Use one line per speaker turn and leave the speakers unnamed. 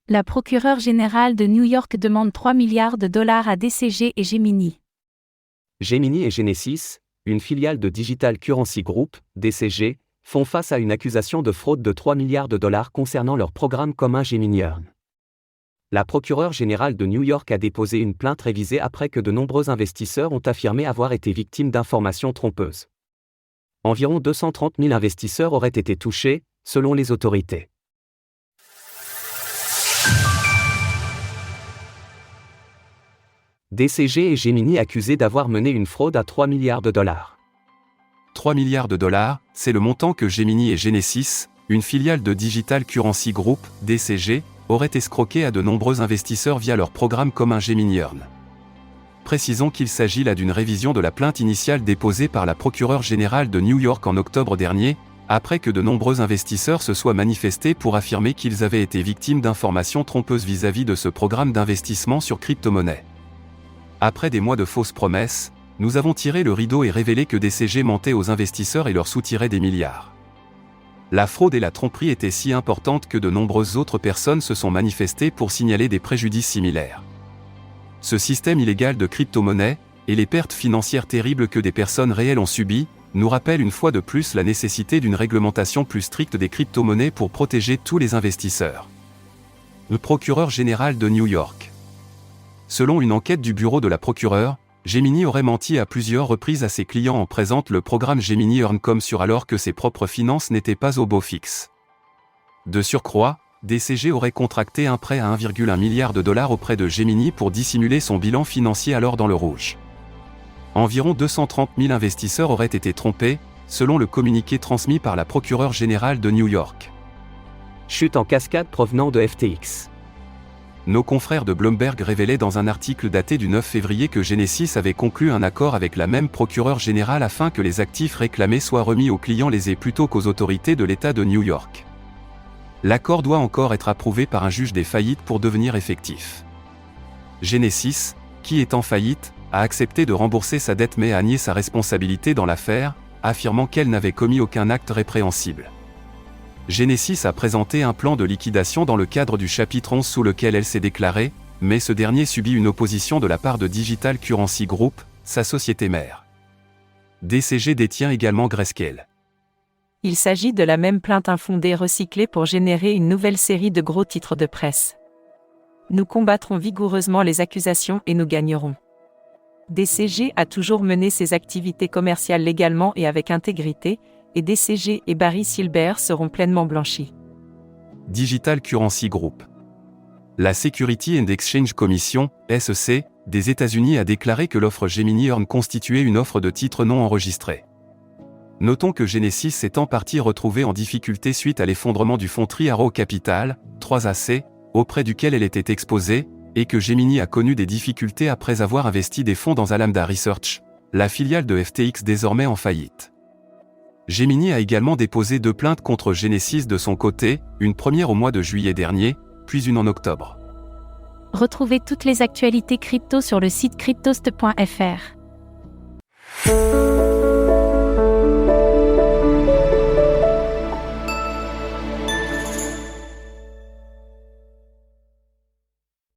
La procureure générale de New York demande 3 milliards de dollars à DCG et Gemini.
Gemini et Genesis, une filiale de Digital Currency Group, DCG, font face à une accusation de fraude de 3 milliards de dollars concernant leur programme commun Gemini Earn. La procureure générale de New York a déposé une plainte révisée après que de nombreux investisseurs ont affirmé avoir été victimes d'informations trompeuses. Environ 230 000 investisseurs auraient été touchés, selon les autorités. DCG et Gemini accusés d'avoir mené une fraude à 3 milliards de dollars.
3 milliards de dollars, c'est le montant que Gemini et Genesis, une filiale de Digital Currency Group, DCG, auraient escroqué à de nombreux investisseurs via leur programme commun Gemini Earn. Précisons qu'il s'agit là d'une révision de la plainte initiale déposée par la procureure générale de New York en octobre dernier, après que de nombreux investisseurs se soient manifestés pour affirmer qu'ils avaient été victimes d'informations trompeuses vis-à-vis de ce programme d'investissement sur crypto-monnaies. Après des mois de fausses promesses, nous avons tiré le rideau et révélé que DCG mentait aux investisseurs et leur soutirait des milliards. La fraude et la tromperie étaient si importantes que de nombreuses autres personnes se sont manifestées pour signaler des préjudices similaires. Ce système illégal de crypto-monnaies, et les pertes financières terribles que des personnes réelles ont subies, nous rappellent une fois de plus la nécessité d'une réglementation plus stricte des crypto-monnaies pour protéger tous les investisseurs. Le procureur général de New York. Selon une enquête du bureau de la procureure, Gemini aurait menti à plusieurs reprises à ses clients en présentant le programme Gemini Earn comme sûr alors que ses propres finances n'étaient pas au beau fixe. De surcroît, DCG aurait contracté un prêt à 1,1 milliard de dollars auprès de Gemini pour dissimuler son bilan financier alors dans le rouge. Environ 230 000 investisseurs auraient été trompés, selon le communiqué transmis par la procureure générale de New York.
Chute en cascade provenant de FTX.
Nos confrères de Bloomberg révélaient dans un article daté du 9 février que Genesis avait conclu un accord avec la même procureure générale afin que les actifs réclamés soient remis aux clients lésés plutôt qu'aux autorités de l'État de New York. L'accord doit encore être approuvé par un juge des faillites pour devenir effectif. Genesis, qui est en faillite, a accepté de rembourser sa dette mais a nié sa responsabilité dans l'affaire, affirmant qu'elle n'avait commis aucun acte répréhensible. Genesis a présenté un plan de liquidation dans le cadre du chapitre 11 sous lequel elle s'est déclarée, mais ce dernier subit une opposition de la part de Digital Currency Group, sa société mère. DCG détient également Grayscale.
Il s'agit de la même plainte infondée recyclée pour générer une nouvelle série de gros titres de presse. Nous combattrons vigoureusement les accusations et nous gagnerons. DCG a toujours mené ses activités commerciales légalement et avec intégrité, et DCG et Barry Silbert seront pleinement blanchis.
Digital Currency Group. La Security and Exchange Commission, SEC, des États-Unis a déclaré que l'offre Gemini Earn constituait une offre de titres non enregistrés. Notons que Genesis s'est en partie retrouvé en difficulté suite à l'effondrement du fonds Three Arrows Capital, 3AC, auprès duquel elle était exposée, et que Gemini a connu des difficultés après avoir investi des fonds dans Alameda Research, la filiale de FTX désormais en faillite. Gemini a également déposé 2 plaintes contre Genesis de son côté, une première au mois de juillet dernier, puis une en octobre.
Retrouvez toutes les actualités crypto sur le site cryptost.fr.